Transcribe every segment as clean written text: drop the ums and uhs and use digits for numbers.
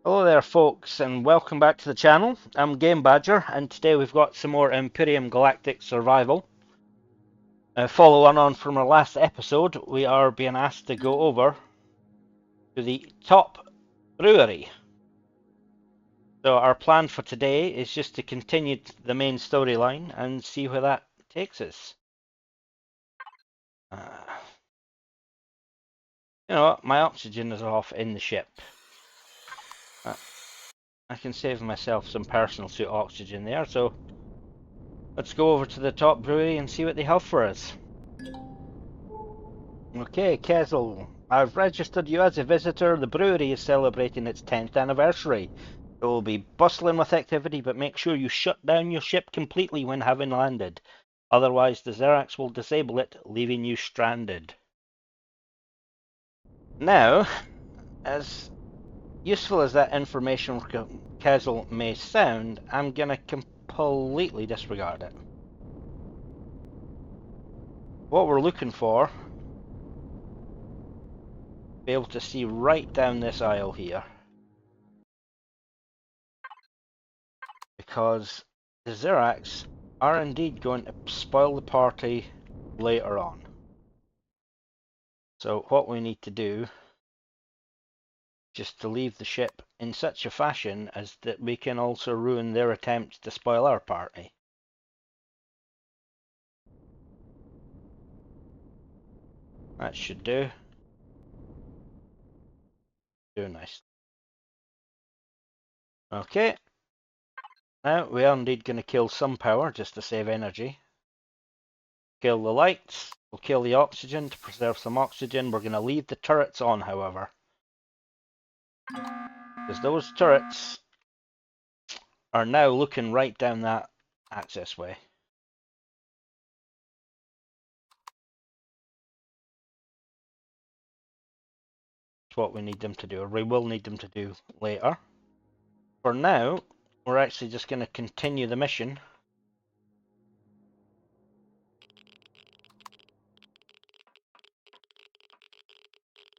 Hello there folks and welcome back to the channel. I'm Game Badger and today we've got some more Empyrion Galactic Survival. Following on from our last episode, we are being asked to go over to the top brewery. So our plan for today is just to continue the main storyline and see where that takes us. You know what, my oxygen is off in the ship. I can save myself some personal suit oxygen there, so let's go over to the top brewery and see what they have for us. Okay, Kezel, I've registered you as a visitor. The brewery is celebrating its 10th anniversary. It will be bustling with activity, but make sure you shut down your ship completely when having landed. Otherwise, the Zirax will disable it, leaving you stranded. Now, as useful as that information from Kezel may sound, I'm going to completely disregard it. What we're looking for, be able to see right down this aisle here. Because the Zirax are indeed going to spoil the party later on. So what we need to do is just to leave the ship in such a fashion as that we can also ruin their attempts to spoil our party. That should do. Do nice. Okay. Now we are indeed going to kill some power just to save energy. Kill the lights. We'll kill the oxygen to preserve some oxygen. We're going to leave the turrets on, however. Because those turrets are now looking right down that access way. That's what we need them to do, or we will need them to do later. For now, we're actually just going to continue the mission.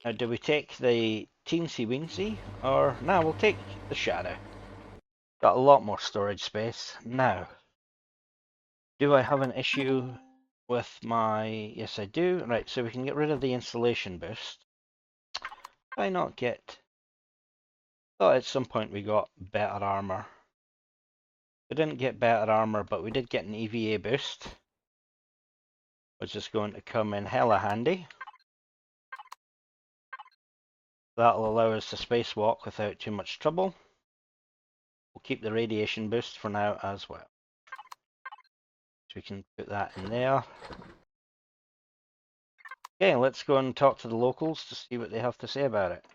Now, do we take the teensy weensy, or no, we'll take the shadow. Got a lot more storage space. Now, do I have an issue with my... Yes, I do. Right, so we can get rid of the installation boost. Why not get... Thought at some point we got better armor. We didn't get better armor, but we did get an EVA boost, which is going to come in hella handy. That'll allow us to spacewalk without too much trouble. We'll keep the radiation boost for now as well. So we can put that in there. Okay, let's go and talk to the locals to see what they have to say about it.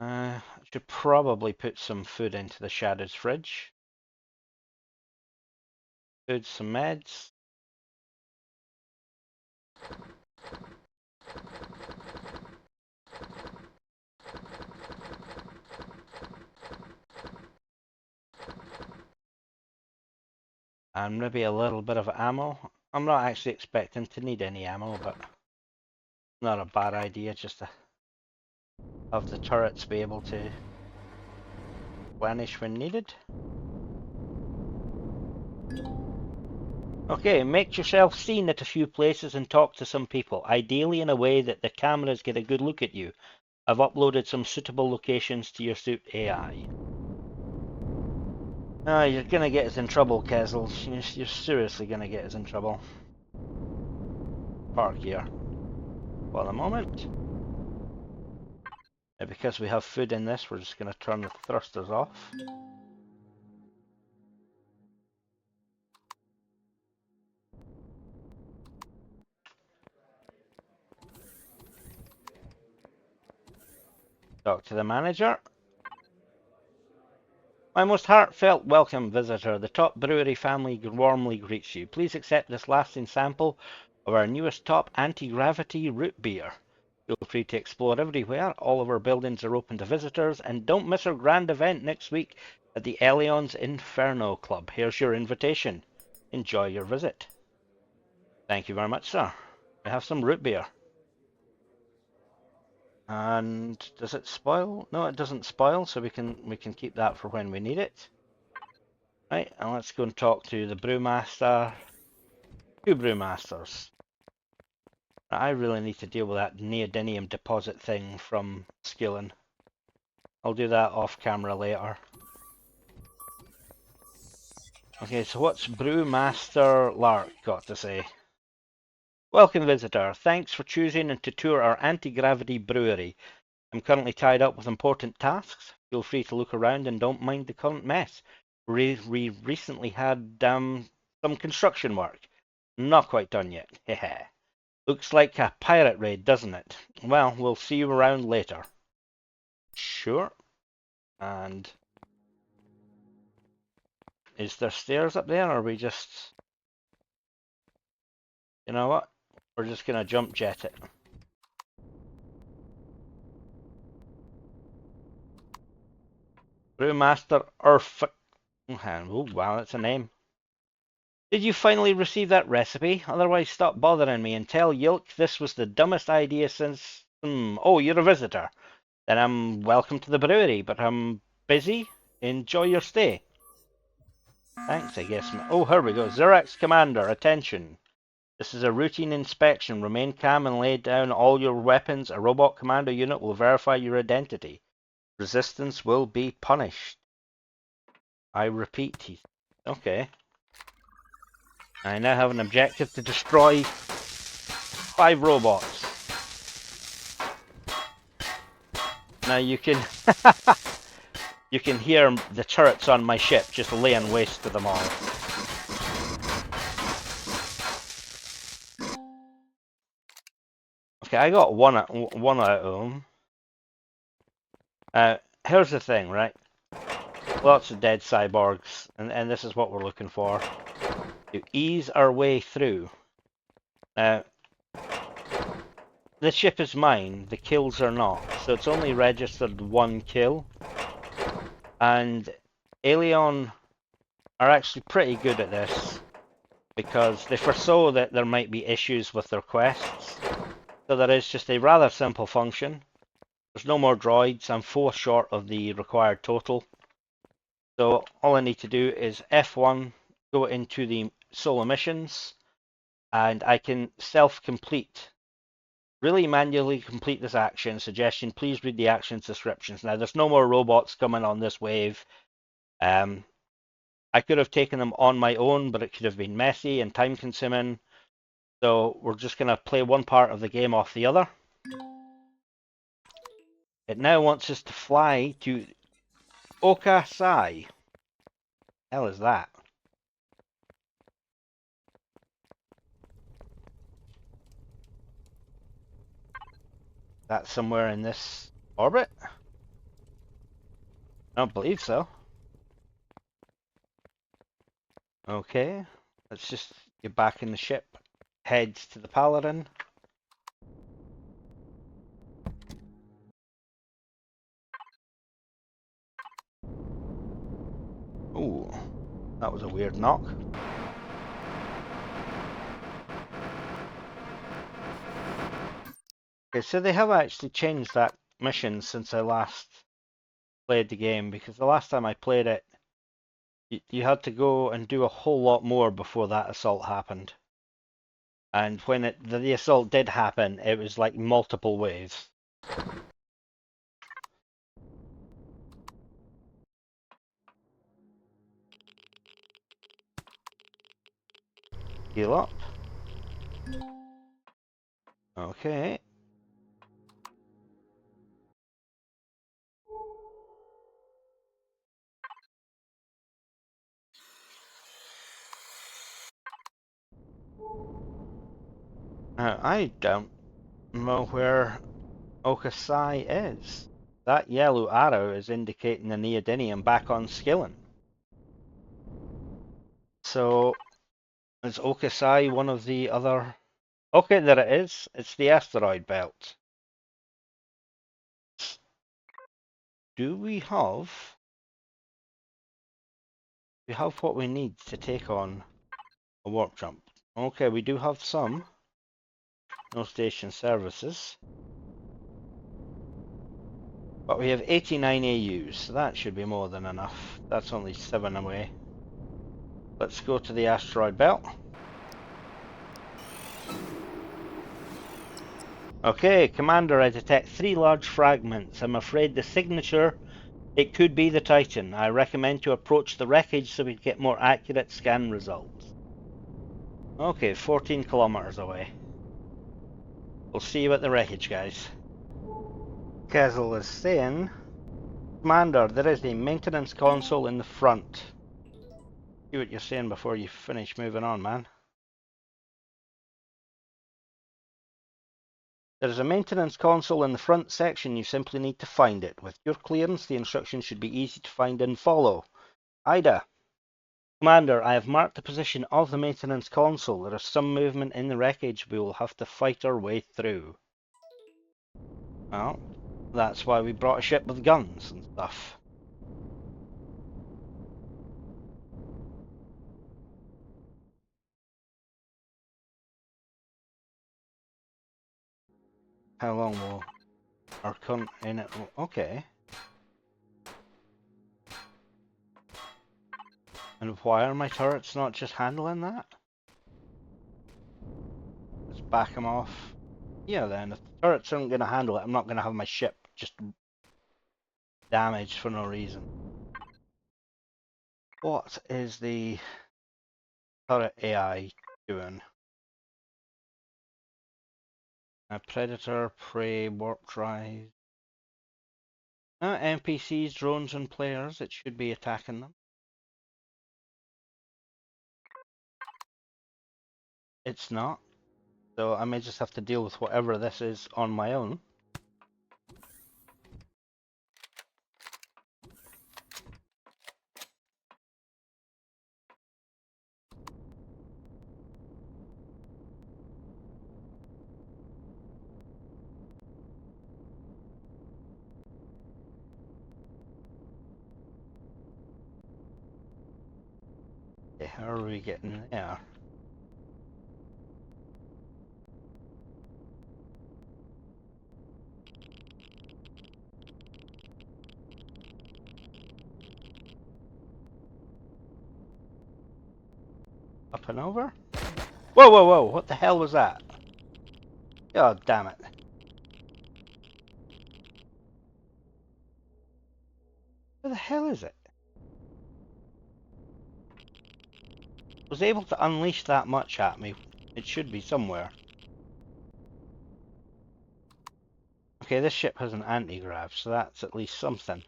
I should probably put some food into the Shadow's fridge. Food, some meds. And maybe a little bit of ammo. I'm not actually expecting to need any ammo, but not a bad idea just to have the turrets be able to vanish when needed. Okay, make yourself seen at a few places and talk to some people, ideally in a way that the cameras get a good look at you. I've uploaded some suitable locations to your suit AI. Ah, you're gonna get us in trouble, Kezel. You're seriously gonna get us in trouble. Park here for the moment. And because we have food in this, we're just gonna turn the thrusters off. Talk to the manager. My most heartfelt welcome, visitor. The Top Brewery family warmly greets you. Please accept this lasting sample of our newest top anti-gravity root beer. Feel free to explore everywhere. All of our buildings are open to visitors, and don't miss our grand event next week at the Elion's Inferno Club. Here's your invitation. Enjoy your visit. Thank you very much, sir. We have some root beer. And does it spoil? No, it doesn't spoil, so we can keep that for when we need it. Right, and let's go and talk to the brewmaster. Two brewmasters. I really need to deal with that neodymium deposit thing from Skillen. I'll do that off camera later. Okay, so what's Brewmaster Lark got to say? Welcome, visitor. Thanks for choosing to tour our anti-gravity brewery. I'm currently tied up with important tasks. Feel free to look around and don't mind the current mess. We recently had some construction work. Not quite done yet. Hehe. Looks like a pirate raid, doesn't it? Well, we'll see you around later. Sure. And is there stairs up there, or are we just... You know what? We're just gonna jump jet it. Brewmaster Earth. Oh, wow, that's a name. Did you finally receive that recipe? Otherwise, stop bothering me and tell Yilk this was the dumbest idea since... Oh, you're a visitor. Then I'm welcome to the brewery, but I'm busy. Enjoy your stay. Thanks, I guess. Oh, here we go. Zirax Commander, attention. This is a routine inspection. Remain calm and lay down all your weapons. A robot commando unit will verify your identity. Resistance will be punished. I repeat. Okay. I now have an objective to destroy 5 robots. Now you can you can hear the turrets on my ship just laying waste to them all. Okay, I got one out of them. Here's the thing, right? Lots of dead cyborgs, and this is what we're looking for. To ease our way through. Now, the ship is mine, the kills are not, so it's only registered 1 kill. And Alien are actually pretty good at this, because they foresaw that there might be issues with their quests. So there is just a rather simple function. There's no more droids, I'm 4 short of the required total. So all I need to do is F1, go into the solo missions, and I can self-complete. Really manually complete this action. Suggestion, please read the actions descriptions. Now there's no more robots coming on this wave. I could have taken them on my own, but it could have been messy and time consuming. So we're just going to play one part of the game off the other. It now wants us to fly to Okasai. Hell is that? That's somewhere in this orbit? I don't believe so. Okay, let's just get back in the ship. Head to the Paladin. Ooh, that was a weird knock. Okay, so they have actually changed that mission since I last played the game, because the last time I played it, you had to go and do a whole lot more before that assault happened. And when the assault did happen, it was like multiple waves. Heal up. Okay. I don't know where Okasai is. That yellow arrow is indicating the neodymium back on Skillen. So, is Okasai one of the other... Okay, there it is. It's the asteroid belt. Do we have... We have what we need to take on a warp jump. Okay, we do have some. No station services. But we have 89 AUs, so that should be more than enough. That's only 7 away. Let's go to the asteroid belt. Okay, Commander, I detect 3 large fragments. I'm afraid the signature, it could be the Titan. I recommend to approach the wreckage so we get more accurate scan results. Okay, 14 kilometers away. We'll see you at the wreckage, guys. Kezel is saying, Commander, there is a maintenance console in the front. See what you're saying before you finish moving on, man. There is a maintenance console in the front section. You simply need to find it. With your clearance, the instructions should be easy to find and follow. Ida. Commander, I have marked the position of the maintenance console. There is some movement in the wreckage. We will have to fight our way through. Well, that's why we brought a ship with guns and stuff. How long will our cunt in it? Okay. And why are my turrets not just handling that? Let's back them off. Yeah, then, if the turrets aren't going to handle it, I'm not going to have my ship just damaged for no reason. What is the turret AI doing? A predator, prey, warp drive. NPCs, drones, and players. It should be attacking them. It's not. So I may just have to deal with whatever this is on my own. Okay, how are we getting there? Up and over? Whoa, whoa, whoa, what the hell was that? God damn it. Where the hell is it? I was able to unleash that much at me. It should be somewhere. Okay, this ship has an anti-grav, so that's at least something.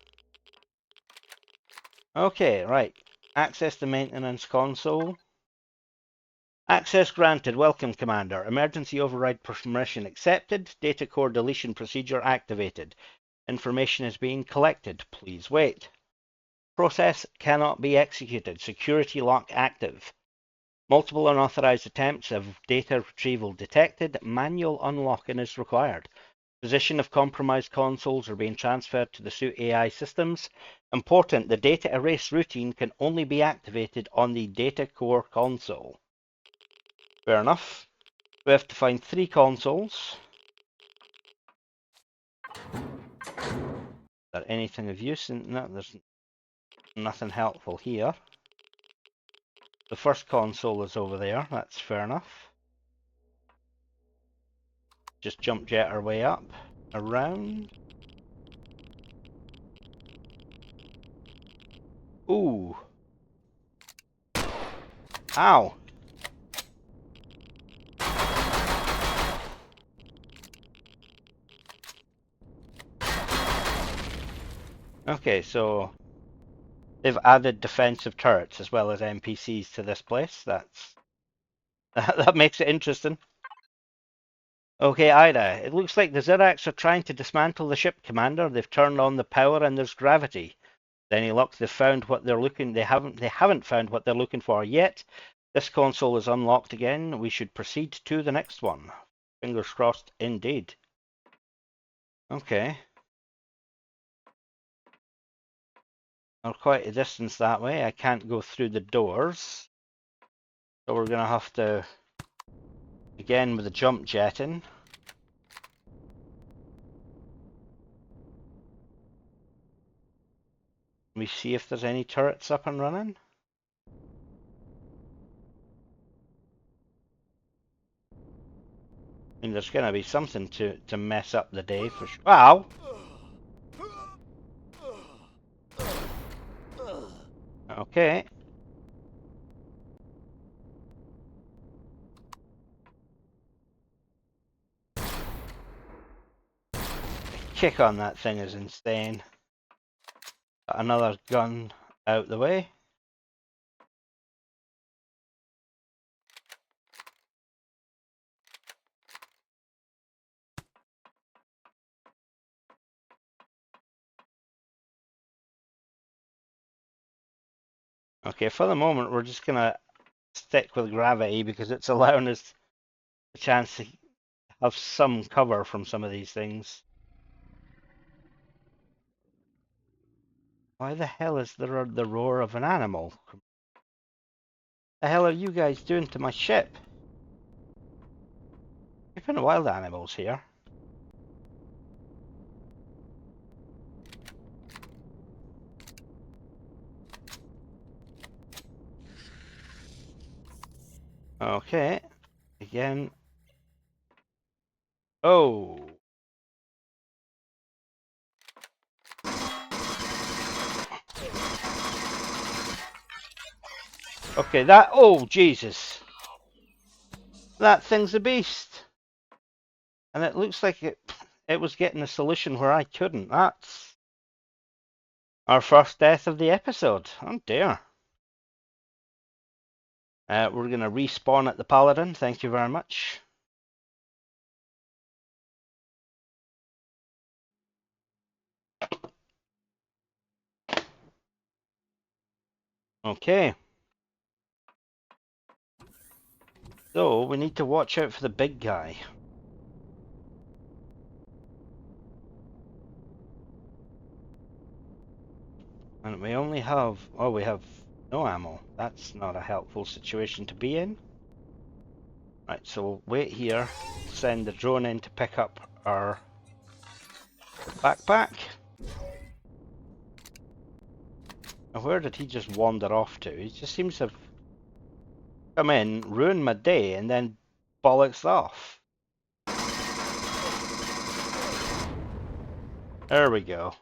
Okay, right. Access the maintenance console. Access granted. Welcome, Commander. Emergency override permission accepted. Data core deletion procedure activated. Information is being collected. Please wait. Process cannot be executed. Security lock active. Multiple unauthorized attempts of data retrieval detected. Manual unlocking is required. Position of compromised consoles are being transferred to the suit AI systems. Important, the data erase routine can only be activated on the data core console. Fair enough. We have to find 3 consoles. Is there anything of use? No, there's nothing helpful here. The first console is over there, that's fair enough. Just jump jet our way up, around. Ooh. Ow. Okay, so they've added defensive turrets as well as NPCs to this place. That makes it interesting. Okay, Ida, it looks like the Zirax are trying to dismantle the ship, Commander. They've turned on the power and there's gravity. Any luck? They've found what they're looking. They haven't found what they're looking for yet. This console is unlocked again. We should proceed to the next one. Fingers crossed, indeed. Okay. We're quite a distance that way. I can't go through the doors. So we're going to have to, again with the jump jetting. Let me see if there's any turrets up and running. I mean, there's gonna be something to mess up the day for sure. Ow! Okay. Kick on that thing is insane. Got another gun out the way. Okay, for the moment we're just gonna stick with gravity because it's allowing us a chance to have some cover from some of these things. Why the hell is there the roar of an animal? The hell are you guys doing to my ship? Keeping wild animals here. Okay. Again. Oh. Okay, that. Oh, Jesus. That thing's a beast. And it looks like it was getting a solution where I couldn't. That's our first death of the episode. Oh, dear. We're going to respawn at the Paladin. Thank you very much. Okay. So, we need to watch out for the big guy. And we only have... Oh, we have no ammo. That's not a helpful situation to be in. Right, so we'll wait here. Send the drone in to pick up our backpack. Now, where did he just wander off to? He just seems to have come in, ruined my day, and then bollocks off. There we go.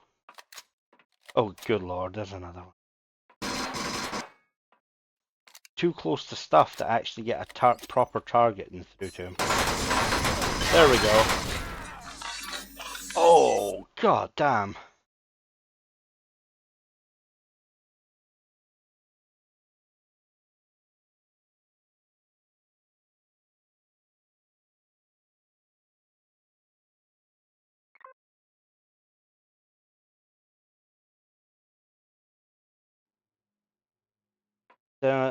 Oh, good lord, there's another one. Too close to stuff to actually get a proper targeting through to him. There we go. Oh, god damn.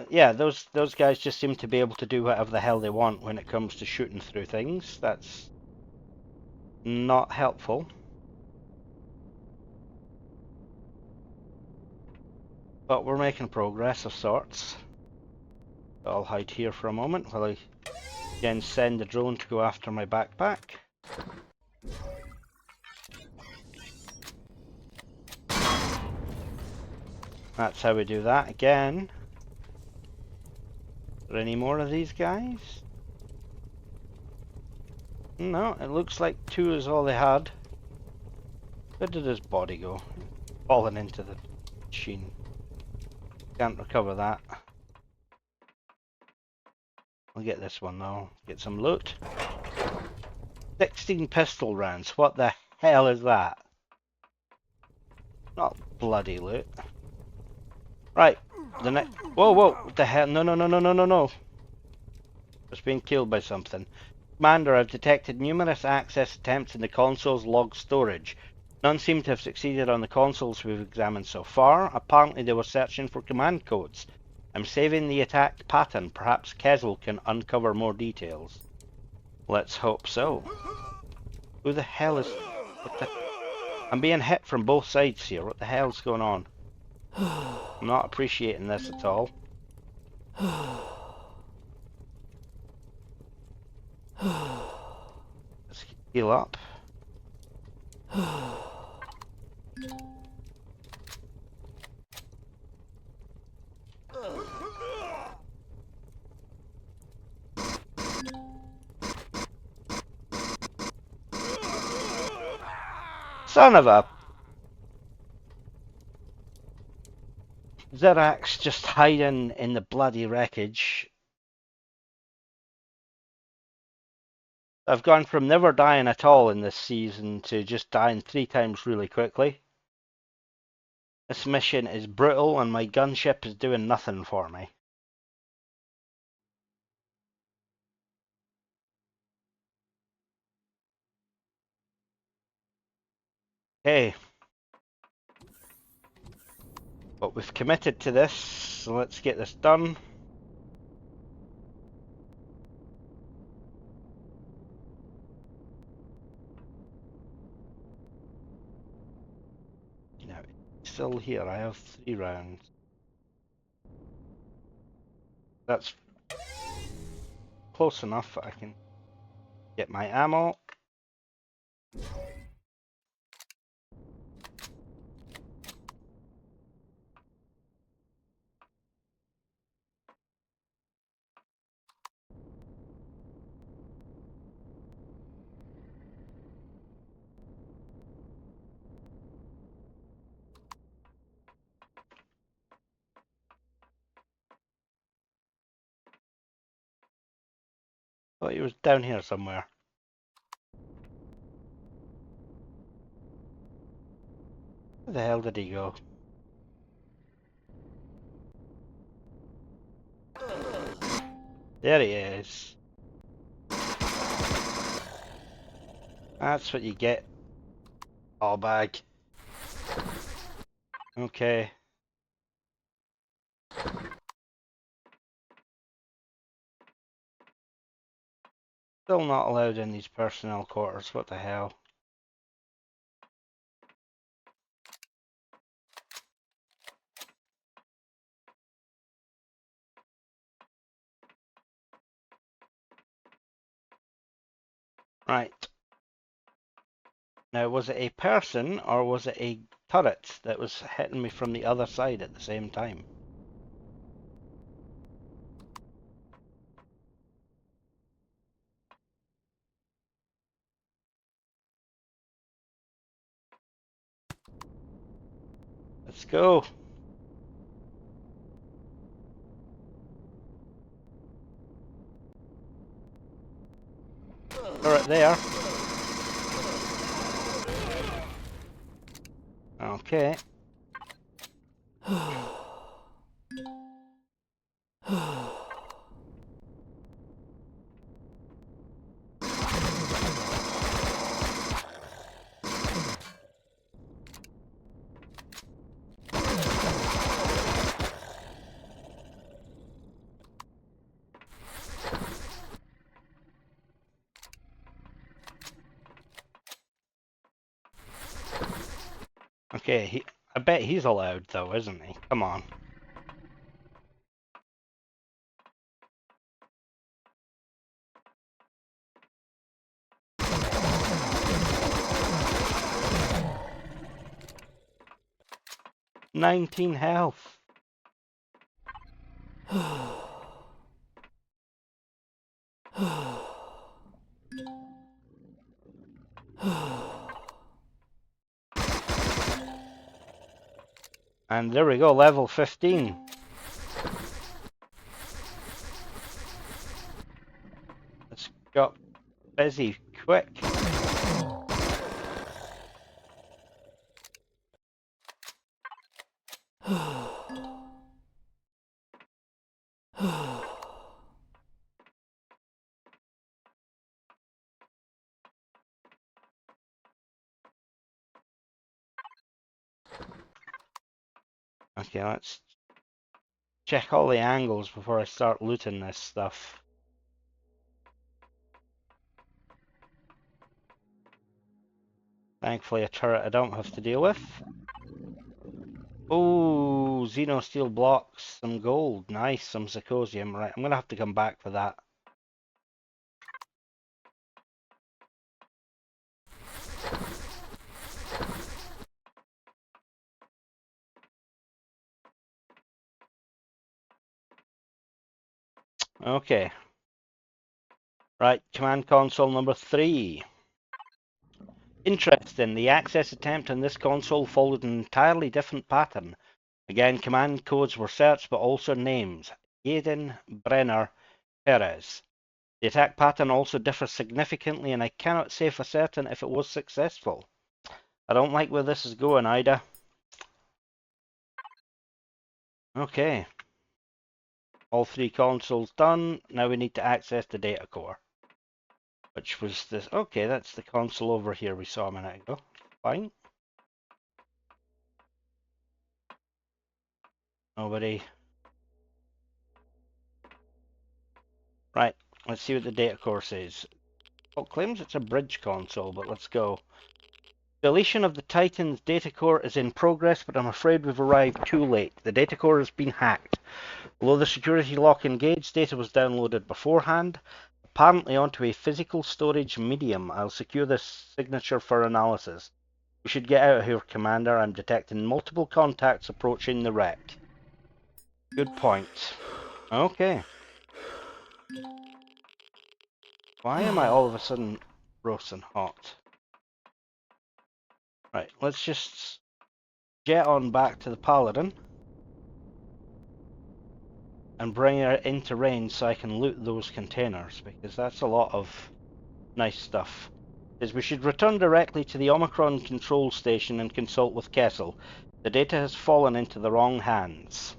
Yeah, those guys just seem to be able to do whatever the hell they want when it comes to shooting through things. That's not helpful. But we're making progress of sorts. I'll hide here for a moment while I again send the drone to go after my backpack. That's how we do that again. Are there any more of these guys? No, it looks like 2 is all they had. Where did his body go? Falling into the machine. Can't recover that. I'll get this one though. Get some loot. 16 pistol rounds. What the hell is that? Not bloody loot. Right. The next. Whoa, whoa. What the hell? No, no, no, no, no, no, no. It's being killed by something. Commander, I've detected numerous access attempts in the console's log storage. None seem to have succeeded on the consoles we've examined so far. Apparently they were searching for command codes. I'm saving the attack pattern. Perhaps Kezel can uncover more details. Let's hope so. Who the hell is... I'm being hit from both sides here. What the hell's going on? I'm not appreciating this at all. Let's heal up. Son of a Zirax just hiding in the bloody wreckage. I've gone from never dying at all in this season to just dying 3 times really quickly. This mission is brutal and my gunship is doing nothing for me. Okay. But we've committed to this, so let's get this done. Now, it's still here, I have 3 rounds. That's close enough, I can get my ammo. Thought he was down here somewhere. Where the hell did he go? There he is. That's what you get. All bag. Okay. Still not allowed in these personnel quarters, what the hell? Right. Now, was it a person or was it a turret that was hitting me from the other side at the same time? Let's go. Turret there. Okay. Okay, I bet he's allowed though, isn't he? Come on. "19 health." And there we go, level 15. Let's got busy quick. Okay, let's check all the angles before I start looting this stuff. Thankfully a turret I don't have to deal with. Oh, Xeno steel blocks, some gold, nice, some zirconium. Right, I'm gonna have to come back for that. Okay. Right, command console number 3. Interesting, the access attempt on this console followed an entirely different pattern. Again, command codes were searched, but also names. Aiden, Brenner, Perez. The attack pattern also differs significantly, and I cannot say for certain if it was successful. I don't like where this is going, Ida. Okay. All 3 consoles done. Now we need to access the data core. Which was this. Okay, that's the console over here we saw a minute ago. Fine. Nobody. Right, let's see what the data core says. Well, it claims it's a bridge console, but let's go. Deletion of the Titan's data core is in progress, but I'm afraid we've arrived too late. The data core has been hacked. Although the security lock engaged, data was downloaded beforehand, apparently onto a physical storage medium. I'll secure this signature for analysis. We should get out of here, Commander. I'm detecting multiple contacts approaching the wreck. Good point. Okay. Why am I all of a sudden roasting hot? Right, let's just jet on back to the Paladin and bring her into range so I can loot those containers, because that's a lot of nice stuff. Is we should return directly to the Omicron control station and consult with Kessel. The data has fallen into the wrong hands.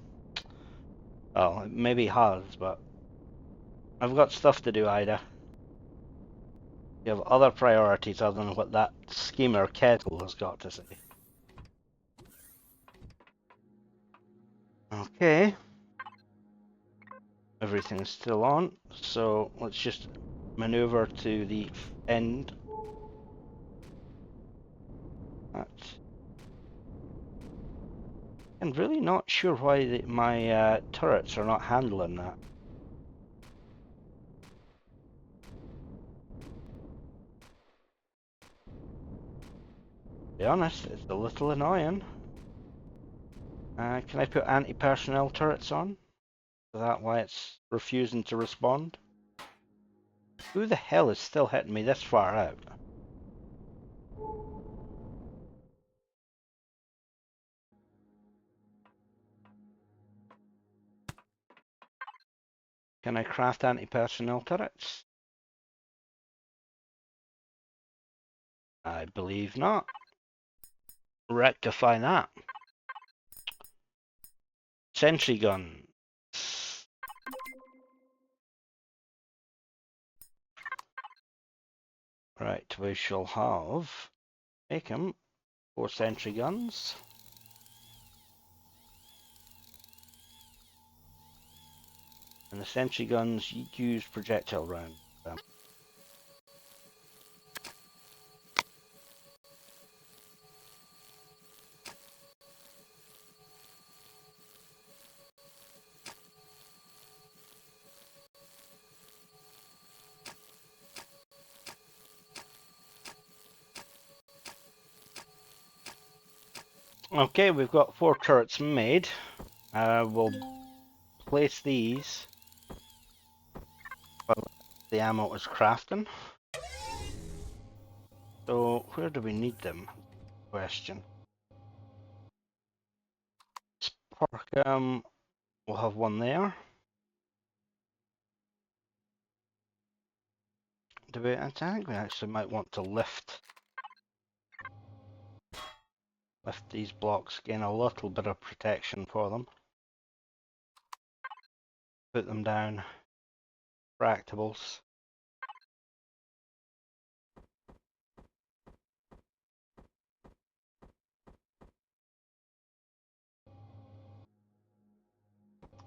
Well, it maybe has, but I've got stuff to do, Ida. You have other priorities other than what that schemer Kessel has got to say. Okay. Everything's still on, so let's just maneuver to the end. I'm really not sure why my turrets are not handling that. To be honest, it's a little annoying. Can I put anti-personnel turrets on? Is that why it's refusing to respond? Who the hell is still hitting me this far out? Can I craft anti-personnel turrets? I believe not. Rectify that. Sentry gun. Right, we shall have, make them 4 sentry guns. And the sentry guns use projectile rounds. Okay, we've got 4 turrets made. We'll place these while the ammo is crafting. So where do we need them? Question. Spark, we'll have one there. I think we actually might want to lift these blocks, gain a little bit of protection for them. Put them down. Fractables.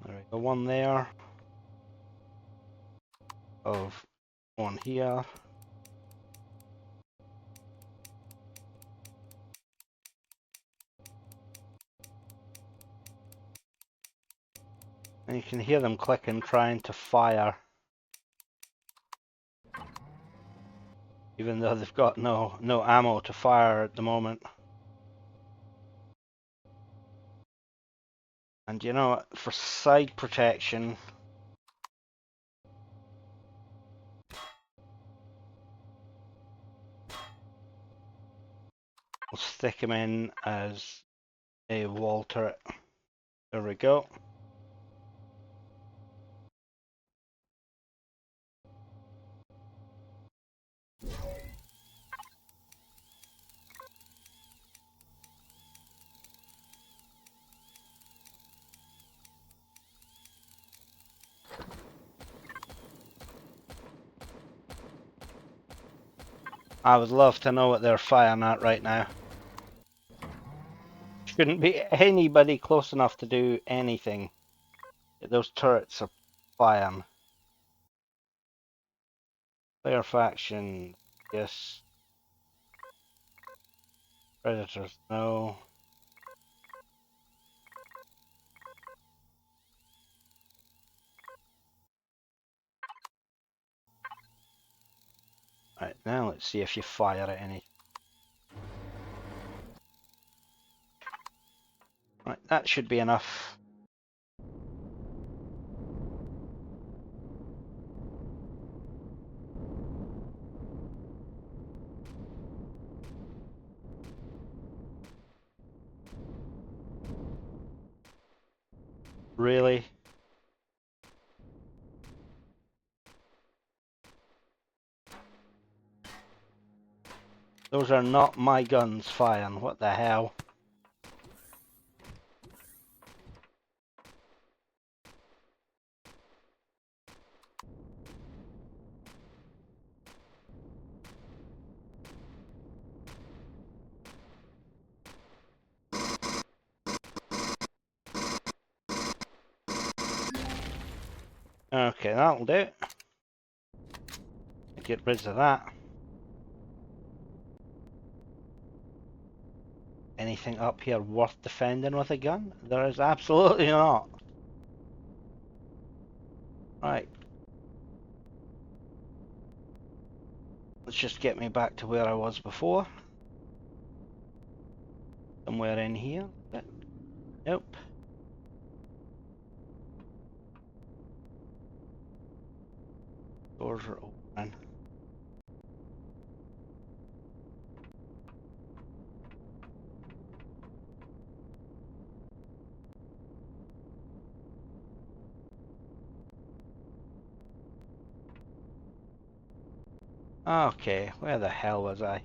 There we go, one there. Of one here. And you can hear them clicking, trying to fire. Even though they've got no ammo to fire at the moment. And you know, for side protection, We'll stick him in as a wall turret. There we go. I would love to know what they're firing at right now. Shouldn't be anybody close enough to do anything. Those turrets are firing. Player faction, yes. Predators, no. Right, now let's see if you fire at any. Right, that should be enough. Really? Those are not my guns firing, what the hell? Okay, that'll do. Get rid of that. Anything up here worth defending with a gun? There is absolutely not. Right. Let's just get me back to where I was before. Somewhere in here. Nope. Doors are open. Okay, where the hell was I?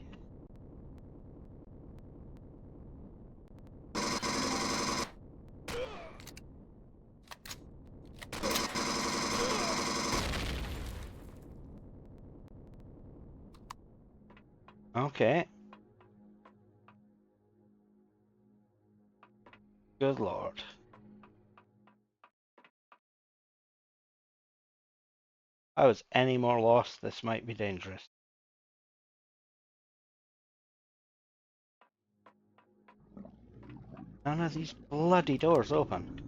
Okay. Good lord. If I was any more lost, this might be dangerous. None of these bloody doors open.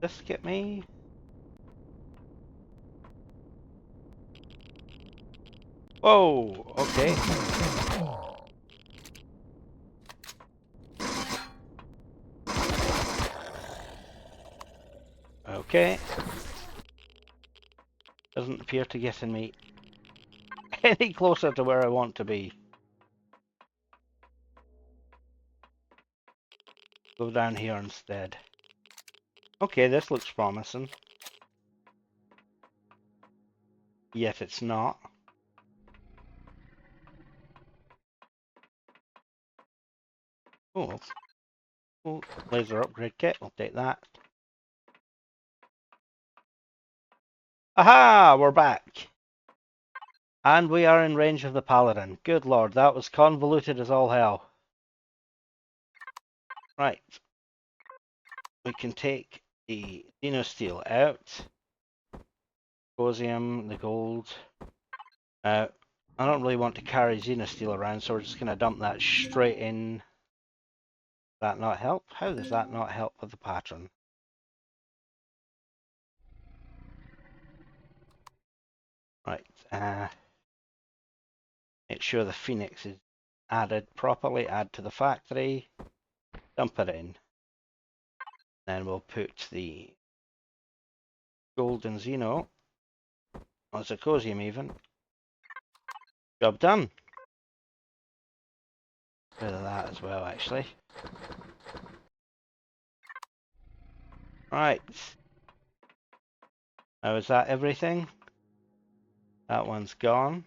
This get me? Whoa, okay. Okay. Doesn't appear to getting me any closer to where I want to be. Go down here instead. Okay, this looks promising. Yet it's not. Oh, oh, laser upgrade kit, I'll take that. Aha! We're back! And we are in range of the Paladin. Good lord, that was convoluted as all hell. Right. We can take the Steel out. Cosium, the gold. I don't really want to carry Steel around, so we're just going to dump that straight in. Does that not help? How does that not help with the pattern? Right. Make sure the Phoenix is added properly. Add to the factory. Dump it in. Then we'll put the golden Xeno, or Zirconium even. Job done. Bit of that as well, actually. Right. Now is that everything? That one's gone.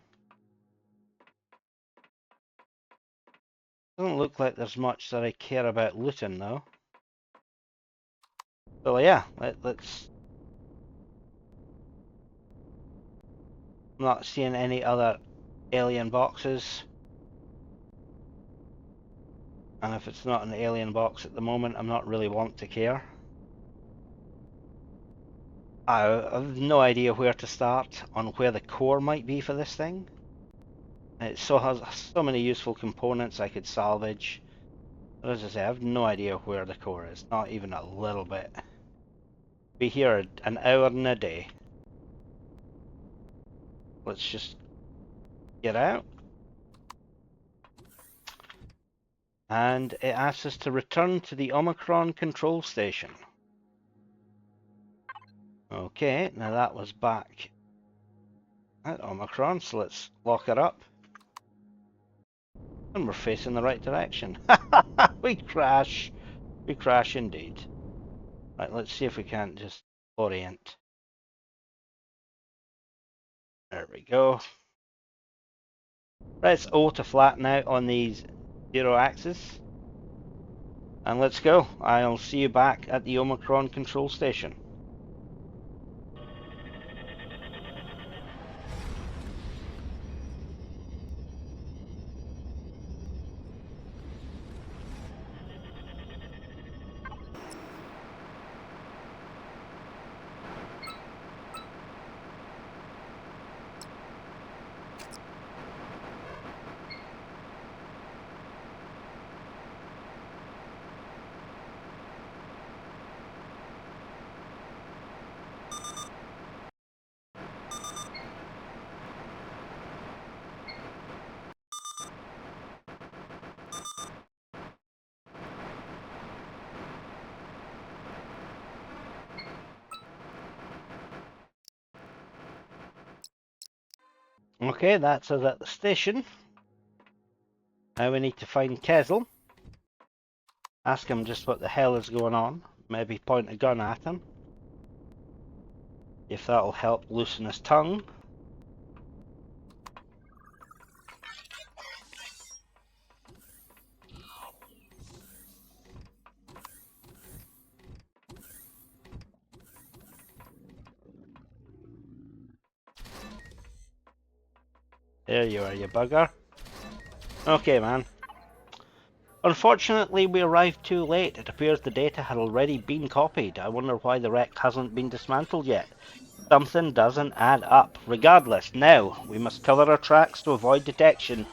Doesn't look like there's much that I care about looting though. So yeah, let's... I'm not seeing any other alien boxes. And if it's not an alien box at the moment, I'm not really want to care. I have no idea where to start on where the core might be for this thing. It so has so many useful components I could salvage. But as I say, I have no idea where the core is, not even a little bit. Be here an hour and a day. Let's just get out. And it asks us to return to the Omicron control station. Okay, now that was back at Omicron, so let's lock it up. And we're facing the right direction. We crash. We crash indeed. Right, let's see if we can't just orient. There we go. Press O to flatten out on these 0 axis. And let's go. I'll see you back at the Omicron control station. Okay, that's us at the station. Now we need to find Kezel. Ask him just what the hell is going on. Maybe point a gun at him. If that'll help loosen his tongue. There you are, you bugger. Okay, man. Unfortunately, we arrived too late. It appears the data had already been copied. I wonder why the wreck hasn't been dismantled yet. Something doesn't add up. Regardless, now we must cover our tracks to avoid detection.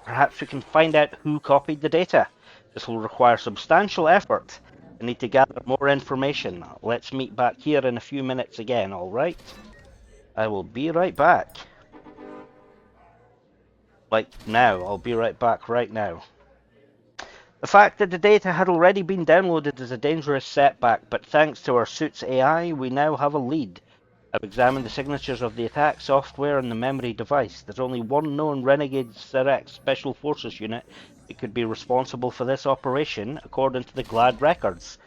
Perhaps we can find out who copied the data. This will require substantial effort. I need to gather more information. Let's meet back here in a few minutes again, alright? I will be right back. Like now, I'll be right back right now. The fact that the data had already been downloaded is a dangerous setback, but thanks to our suit's AI, we now have a lead. I've examined the signatures of the attack software and the memory device. There's only one known renegade Zirax Special Forces unit that could be responsible for this operation, according to the GLAD records.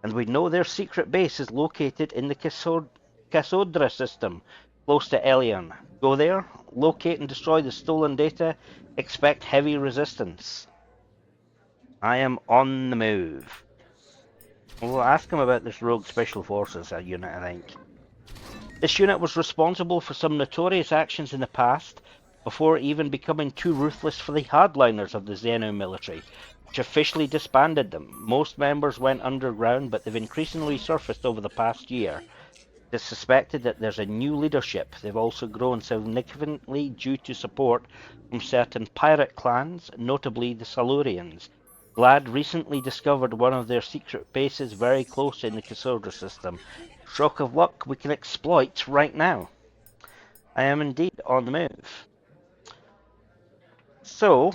And we know their secret base is located in the Casodra system, close to Elion. Go there, locate and destroy the stolen data, expect heavy resistance. I am on the move. We'll ask him about this rogue Special Forces unit, I think. This unit was responsible for some notorious actions in the past, before even becoming too ruthless for the hardliners of the Xeno military, which officially disbanded them. Most members went underground, but they've increasingly surfaced over the past year. It is suspected that there's a new leadership. They've also grown significantly due to support from certain pirate clans, notably the Silurians. GLAD recently discovered one of their secret bases very close in the Casodra system. Stroke of luck we can exploit right now. I am indeed on the move. So,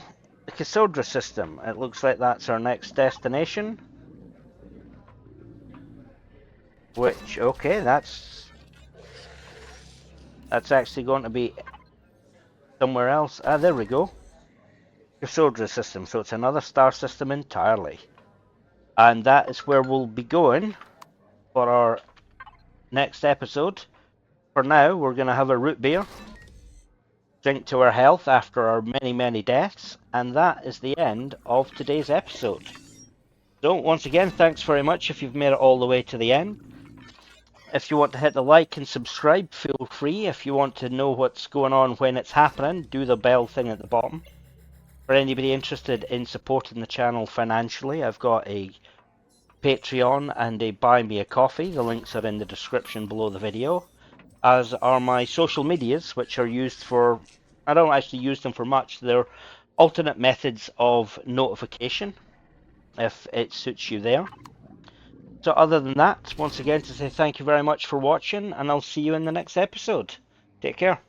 the Casodra system. It looks like that's our next destination. Which, okay, that's actually going to be somewhere else. Ah, there we go. Cassandra system. So it's another star system entirely. And that is where we'll be going for our next episode. For now, we're going to have a root beer, drink to our health after our many, many deaths, and that is the end of today's episode. So, once again, thanks very much if you've made it all the way to the end. If you want to hit the like and subscribe, feel free. If you want to know what's going on when it's happening, do the bell thing at the bottom. For anybody interested in supporting the channel financially, I've got a Patreon and a Buy Me a Coffee. The links are in the description below the video, as are my social medias, which are used for, I don't actually use them for much, they're alternate methods of notification, if it suits you there. So other than that, once again to say thank you very much for watching, and I'll see you in the next episode. Take care.